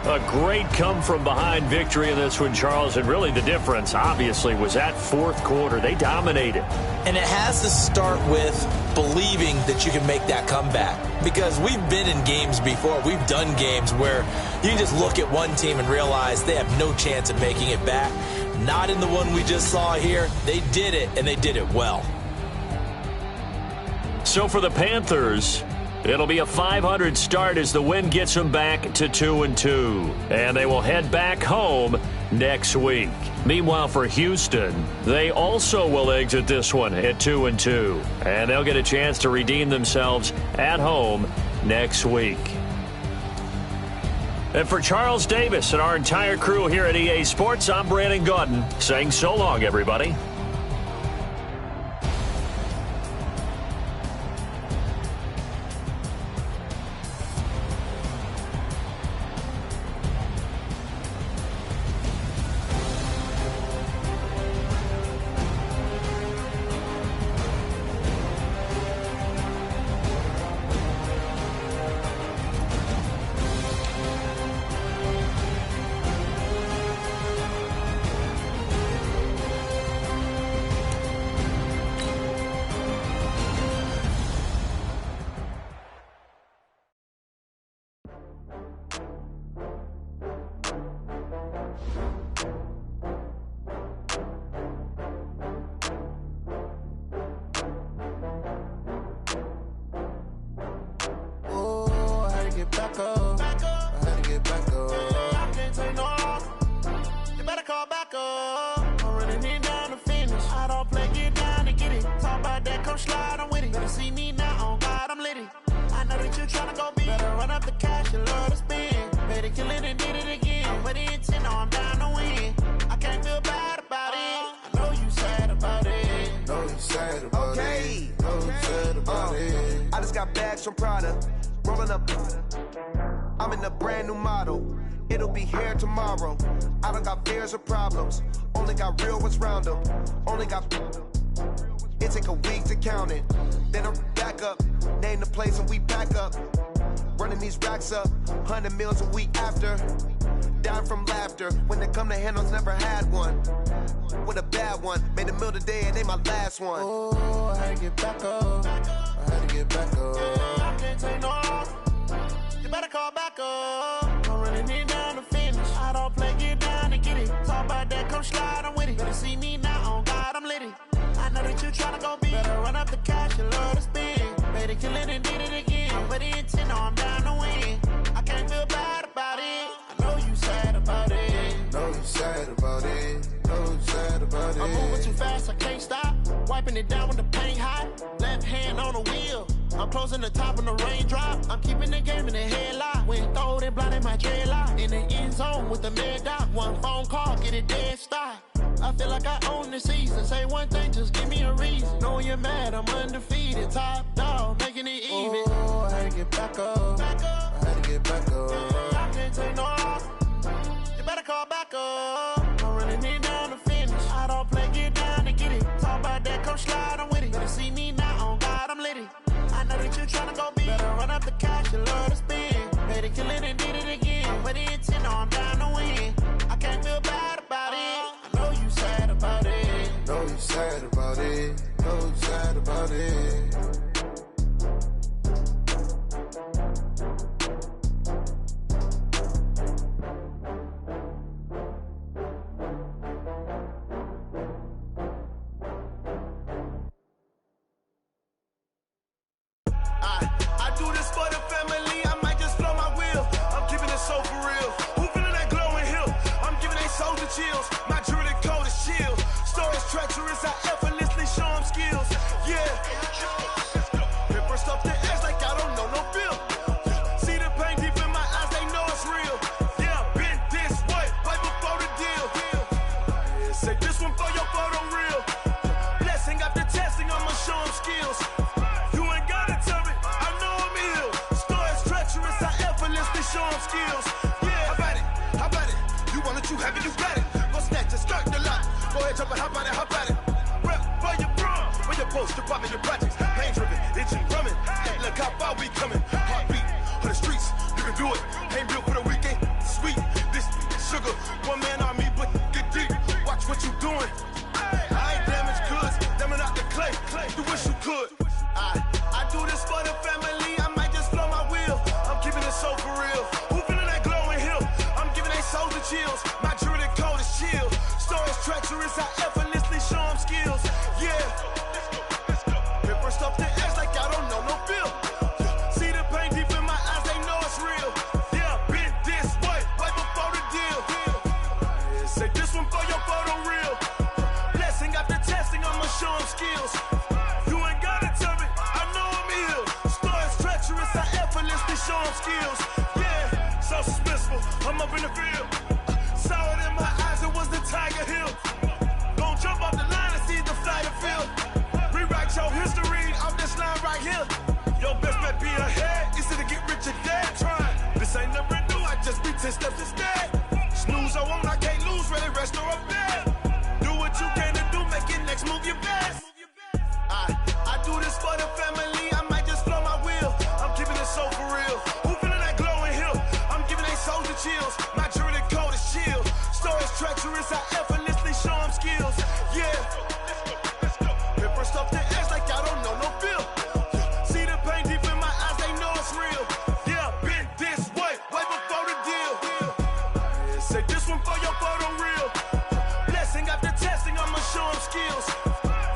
A great come-from-behind victory in this one, Charles, and really the difference, obviously, was that 4th quarter. They dominated. And it has to start with believing that you can make that comeback. Because we've been in games before. We've done games where you can just look at one team and realize they have no chance of making it back. Not in the one we just saw here. They did it, and they did it well. So for the Panthers, it'll be a 500 start as the win gets them back to 2-2. And they will head back home next week. Meanwhile, for Houston, they also will exit this one at 2-2. And they'll get a chance to redeem themselves at home next week. And for Charles Davis and our entire crew here at EA Sports, I'm Brandon Gaudin saying so long, everybody. I'm in a brand new model. It'll be here tomorrow. I don't got fears or problems. Only got real ones round them. Only got... It take a week to count it. Then I back up. Name the place and we back up. Running these racks up. 100 meals a week after. Down from laughter. When they come to handles, never had one. With a bad one. Made a meal today and they my last one. Oh, I had to get back up. I had to get back up. I can't take no off. You better call back up. I'm running it down to finish. I don't play, get down and get it. Talk about that, come slide, I'm with it. Better see me now, on God, I'm litty. I know that you tryna go big. Better run up the cash, you love to spend. Made it, kill it, and did it again. I'm with the intent, no, I'm down to win. I can't feel bad about it. I know you sad about it. wiping it down when the paint hot. Left hand on the wheel. I'm closing the top on the raindrop. I'm keeping the game in the headlock. When throwed and blinded my dreadlock. In the end zone with the mad dot. One phone call, get it dead stop. I feel like I own the season. Say one thing, just give me a reason. Knowing you're mad, I'm undefeated. Top dog, making it even. Oh, I had to get back up. I had to get back up. I can't take no loss. You better call back up. I'm running it down to finish. I don't play, get down to get it. Talk about that, come slide, I'm with it. Better see me now, on God, I'm litty. I know that you're trying to go big. Better run up the cash, you love to spend. Made it, kill it, and did it again. Put the intent on, down to win. I can't feel bad about it. I know you sad about it. Know you sad about it. Know you sad about it. I do this for the family, I might just blow my wheel. I'm keeping it so for real. Who feeling that glowing hill? I'm giving they soldier chills. My jewelry coat is chill. Stories treacherous, I effortlessly show them skills. Yeah. Paper stuff the edge like I don't know no feel. See the pain deep in my eyes, they know it's real. Yeah, been this way, right before the deal. Say this one for your photo real. Blessing after testing, I'ma show them skills. You ain't gotta tell me, I know I'm ill. Stories treacherous, I effortlessly show them skills. Yeah, how about it? You want it, you have it, you got it. Go snatch it, skirt the lot. Go ahead, jump it, how about it? Rep where you from, where you post, department, your projects. Pain driven, itching, drumming. Hey, look how far we coming. Heartbeat on the streets, you can do it. Ain't built for the weekend, sweet. This sugar, one man army, but get deep. Watch what you doing. I ain't damaged goods, damn out the clay. You wish you could. I do this for the family, I might just blow my wheel. I'm keeping it so for real. Who feeling that glowing hill? I'm giving they soldier chills. My jewelry coat is chill. Stories treacherous, I effortlessly show them skills. Yeah. Paper stuff the edge like I don't know no feel. See the pain deep in my eyes, they know it's real. Yeah, been this way, right before the deal. Say this one for your photo real. Blessing after testing, I'ma show them skills. You ain't gotta tell me, I know I'm ill. Stories treacherous, I effortlessly show them skills. Yeah, so suspenseful, I'm up in the field. Saw it in my eyes, it was the Tiger Hill. Gon' jump off the line and see the fly the field. Rewrite your history off this line right here. Your best bet be ahead, easy to get rich or dead. Trying, this ain't never new, I just be 10 steps instead. Snooze I won't, I can't lose, ready, rest or up bed. Do what you can to do, make it next move your best. I do this for the family, I might just blow my wheel. I'm keeping it so for real. Who feeling that glowing hill? I'm giving they soldier chills. My jewelry coat is chill. Stories treacherous, I effortlessly show them skills. Yeah. Paper stuff the edge like I don't know no feel. See the pain deep in my eyes, they know it's real. Yeah, been this way, right before the deal. Say this one for your photo real. Blessing after testing, I'ma show them skills.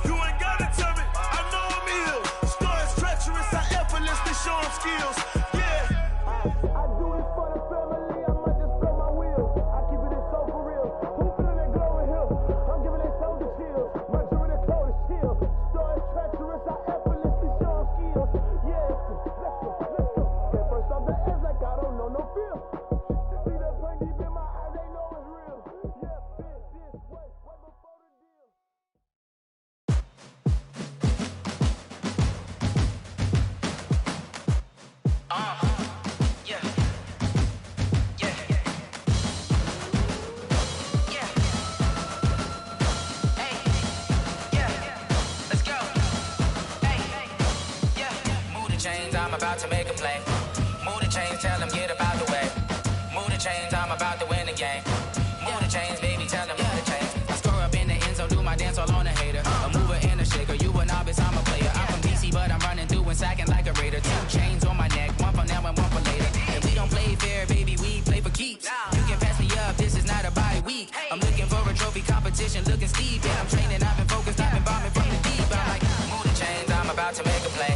You ain't gotta tell me, I know I'm ill. Stories treacherous, I effortlessly show them skills. Yeah. I do this for the family, I might just blow my wheel. I keep it so for real. Who feeling that glowing hill? I'm giving they soldier chills. My jewelry coat is chill. Stories treacherous, I effortlessly show them skills. Yeah, let's go. Get first off the edge like I don't know no feel. See that pain deep in my eyes, they know it's real. Yeah, been this way, right before the deal. I'm about to make a play. Move the chains, tell them get about the way. Move the chains, I'm about to win the game. Move the chains, baby, tell them move the chains. I score up in the end zone, do my dance all on a hater. A mover and a shaker, you a novice, I'm a player. I'm from DC, but I'm running through and sacking like a raider. 2 chains on my neck, one for now and one for later. And we don't play fair, baby, we play for keeps. You can pass me up, this is not a bye week. I'm looking for a trophy competition, looking steep. And I'm training, I've been focused, I've been bombing from the deep. I'm like, move the chains, I'm about to make a play.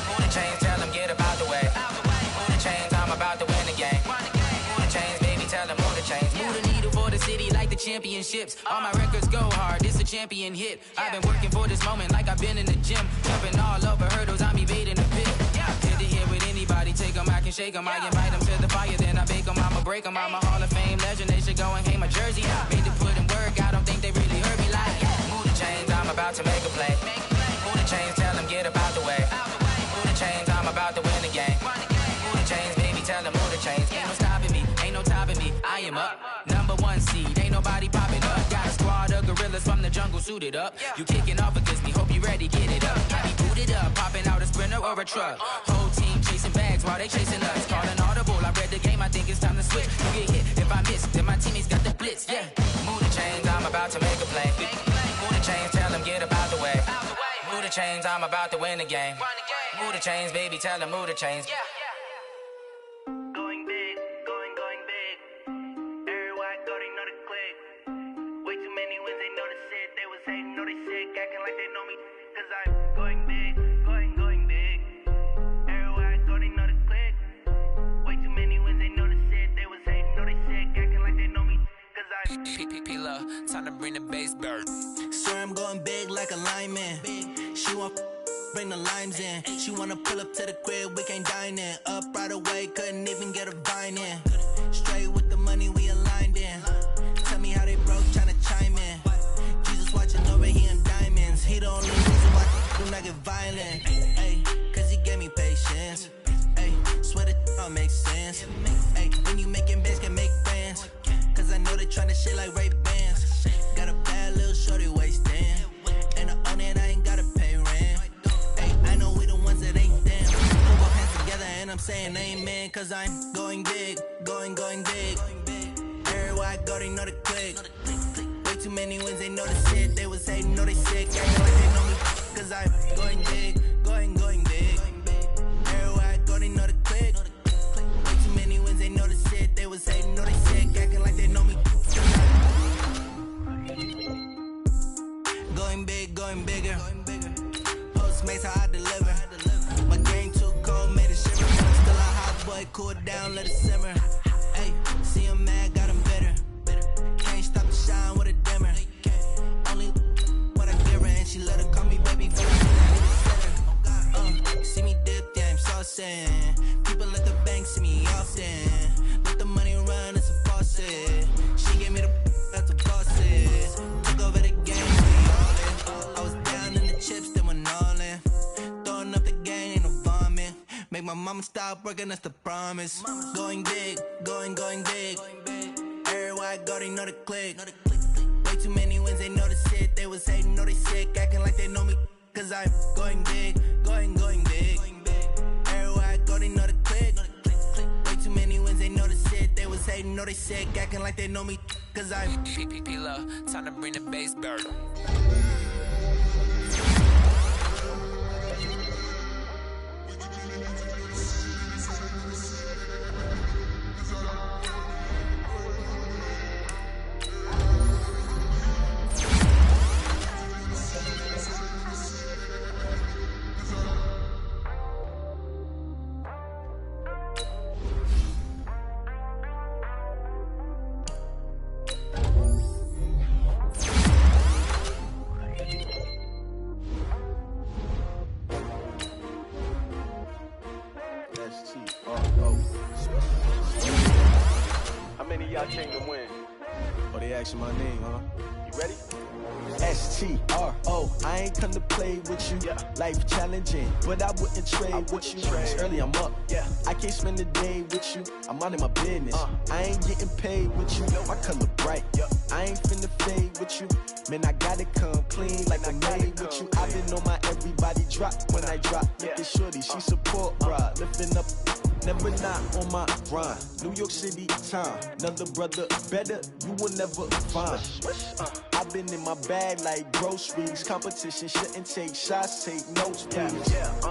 Move the chains, tell them get about the way. Move the chains, I'm about to win the game. Move the chains, baby, tell them move the chains. Move the needle for the city. city like the championships. All my records go hard, this a champion hit. I've been working for this moment like I've been in the gym. Jumping all over hurdles, I'm evading the pit. Hit to hit with anybody, take them, I can shake them. I invite them to the fire, then I bake them, I'ma break them. I'm a Hall of Fame legend, they should go and hang my jersey. Made to put in work, I don't think they really heard me like. Move the chains, I'm about to make a play. Move the chains, tell them get about the way. Move the chains, I'm about to win the game. Move the chains, baby, tell them move the chains. Ain't no stopping me, ain't no topping me, I am up. #1 seed, ain't nobody popping up. Got a squad of gorillas from the jungle suited up. You kicking off against me, hope you ready, get it up. Got me booted up, popping out a Sprinter or a truck. Whole team chasing bags while they chasing us. Calling audible, I read the game, I think it's time to switch. You get hit, if I miss, then my teammates got the blitz, yeah. Move the chains, I'm about to make a play. Move the chains, tell them get about the way. Move the chains, I'm about to win the game. Move the chains, baby, tell them move the chains. Going big, going big. Everywhere I go, they know the click. Way too many wins, they know the shit. They was hating, know they sick, acting like they know me. Cause I'm going big, going big. Everywhere I go, they know the click. Way too many wins, they know the shit. They was hating, know they sick, acting like they know me. Cause I'm P-Love, time to bring the bass bird. Swear I'm going big like a lineman. She want bring the limes in. She wanna pull up to the crib, we can't dine in. Up right away, couldn't even get a vine in. Straight with the money, we aligned in. Tell me how they broke, tryna chime in. Jesus watching over, he in diamonds. He the only reason why do not get violent. Ay, cause he gave me patience. Ay, swear that all makes sense. Ay, when you making bands, can make friends. Cause I know they tryna shit like Ray-Bans. Got a bad little shorty wasting. And I own it, I ain't gotta pay rent. Ay, I know we the ones that ain't them. Put both hands together and I'm saying amen. Cause I'm going big, going big. Everywhere I go, they know the click. Way too many wins, they know the shit. They was hating, know they sick, acting like they know me. Cause I'm going big, going big. Everywhere I go, they know the click. Way too many wins, they know the shit. They was hating, know they sick, acting like they know me. Going bigger. Postmates how I deliver. My game too cold, made it shiver. Still a hot boy, cool it down, let it simmer. Hey, see him mad, got him bitter. Can't stop the shine with a dimmer. Only what I give her, and she let her call me baby. See me dip, yeah, I'm saucing. People at the bank see me often. Let the money run, it's a faucet. She gave me the that's the bosses. Took over the game, I was down in the chips, then went all in. Throwing up the game, ain't no vomit. Make my mama stop working, that's the promise. Going big, going big. Everywhere I go, they know the click. Way too many wins, they know the shit. They was hating, know they sick, acting like they know me. Cause I'm going big, going big. Everywhere I go, they know the click. Way too many wins, they know the shit. They was hating, know they sick, acting like they know me. Cause I'm P-Love, time to bring the bass bird. Y'all came to win. Oh, they asking my name, huh? You ready? S-T-R-O, I ain't come to play with you. Yeah. Life challenging, but I wouldn't trade with you. It's early, I'm up. Yeah. I can't spend the day with you. I'm minding my business. I ain't getting paid with you. My color bright. I ain't finna fade with you. Man, I gotta come clean like I made with you. I've been on my everybody drop when I drop. Look at shorty, she support rod. Lifting up, never not on my grind. New York City time, another brother better, you will never find. I've been in my bag like groceries. Competition shouldn't take shots, take notes, please.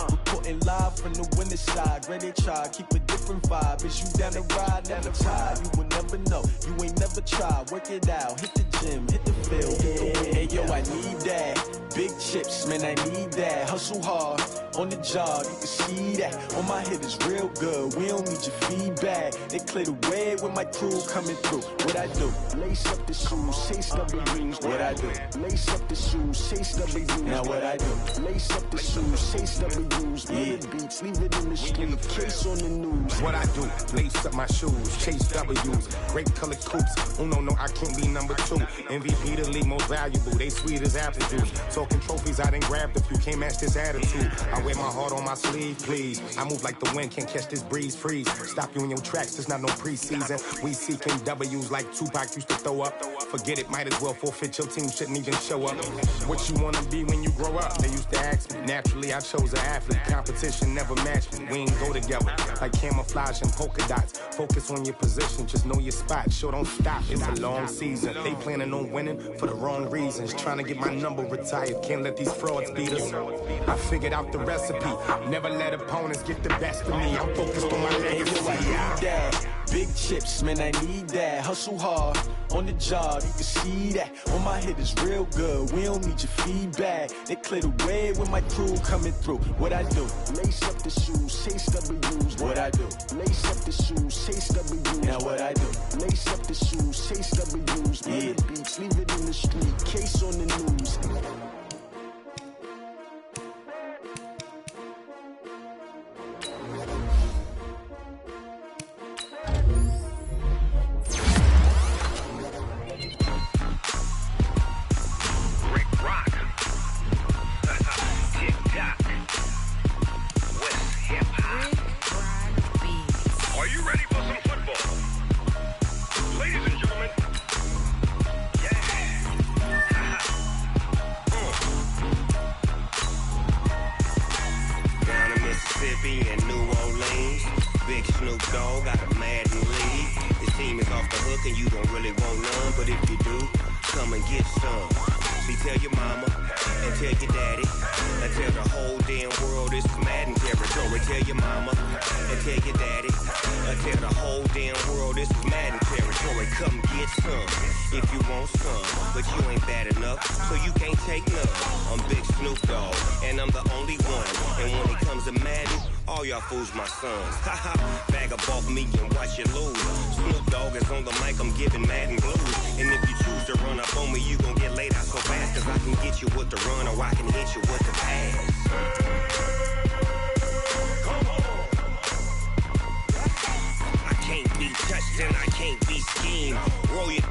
Reporting live from the winning side. Ready to try, keep a different vibe. Is you down the ride, never tired. You will never know, you ain't never try, work it out, hit the gym, hit the field. Hey yo, I need that. Big chips, man, I need that. Hustle hard on the job, you can see that. On my head is real good, we don't need your feedback. They clear the way with my crew coming through. What I do? Lace up the shoes, chase W's. What I do? Lace up the shoes, chase W's. Now what I do? Lace up the shoes, chase W's. Yeah, beats, leave it in the street, case on the news. What I do? Lace up my shoes, chase W's. Great colored coops. Uno, no, I can't be number 2. MVP the league most valuable. They sweet as apple juice. Talking trophies, I done grabbed a few. Can't match this attitude. I wear my heart on my sleeve, please. I move like the wind, can't catch this breeze, freeze. Stop you in your tracks, there's not no preseason. We seeking W's like Tupac used to throw up. Forget it, might as well forfeit, your team shouldn't even show up. What you wanna be when you grow up? They used to ask me. Naturally, I chose an athlete. Competition never matched me. We ain't go together. Like camouflage and polka dots. Focus on your position, just know your spot. Sure, don't stop, it's a long season. They planning on winning for the wrong reasons. Trying to get my number retired, can't let these frauds beat us. I figured out the recipe. Never let opponents get the best of me. I'm focused on my legacy. I need that. Big chips, man, I need that. Hustle hard on the job, you can see that. On my head is real good, we don't need your feedback. They clear the way with my crew coming through. What I do? Lace up the shoes, chase W's. What I do? Lace up the shoes, chase W's. Now what I do? Lace up the shoes, chase W's. Yeah, beats, leave it in the street, case on the news. My sons, bag up off me and watch you lose. Snoop Dogg is on the mic, I'm giving Madden blues. And if you choose to run up on me, you gon' get laid out so fast. Cause I can get you with the run or I can hit you with the pass. Come on. I can't be touched and I can't be schemed. Roll it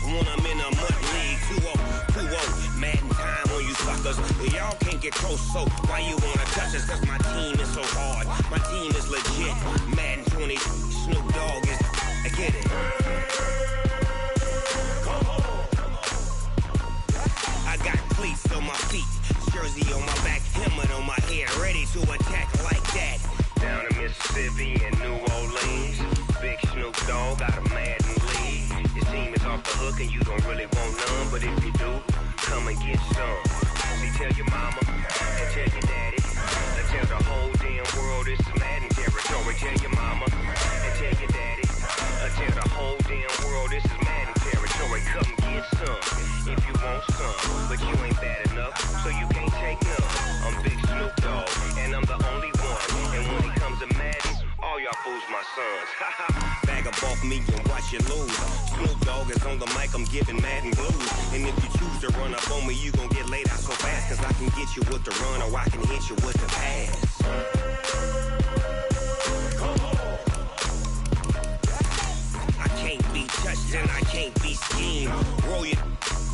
when I'm in a mud league. 2-0, Madden time on you suckers. Y'all can't get close, so why you wanna touch us? Cause my team is so hard. My team is legit. Madden 20, Snoop Dogg is. I get it. I got cleats on my feet, jersey on my back, helmet on my head, ready to attack like that. Down in Mississippi and New Orleans, big Snoop Dogg got a Madden league. Your team is off the hook and you don't really want none, but if you do, come and get some. See, tell your mama and tell your daddy. Tell the whole damn world it's Madden territory. Tell your mama and tell your daddy. Tell the whole damn world this is Madden territory. Come get some if you want some, but you ain't bad enough, so you can't take none. I'm Big Snoop Dogg, and I'm the only one. And when it comes to Madden, all y'all fools my sons. Bag up off me and watch you lose. Snoop Dogg is on the mic, I'm giving Madden blues. And if you choose to run up on me, you gon' get laid out so fast. Cause I can get you with the run or I can hit you with the pass. I can't be touched and I can't be schemed. Roll it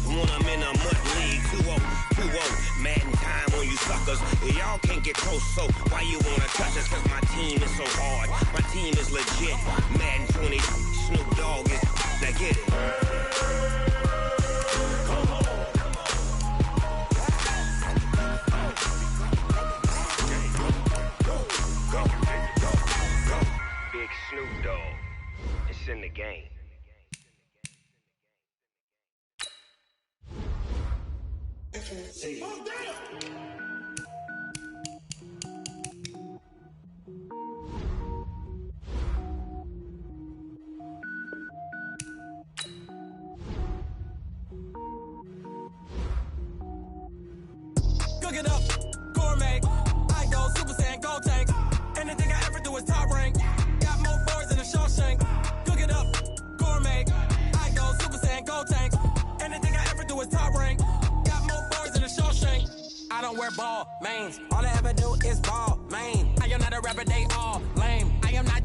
when I'm in a mud league. 2-0, Madden time on you suckers. Y'all can't get close, so why you wanna touch us? Cause my team is so hard. My team is legit. Madden 20, Snoop Dogg is. Now get it. Big Snoop Dogg. It's in the game. it up, gourmet. I go Super Saiyan, gold tank. Anything I ever do is top rank. Got more boards than a Shawshank. Cook it up, gourmet. I go Super Saiyan, gold tank. Anything I ever do is top rank. Got more boards than a Shawshank. I don't wear ball mains. All I ever do is ball, man. I am not a rapper, they all lame. I am not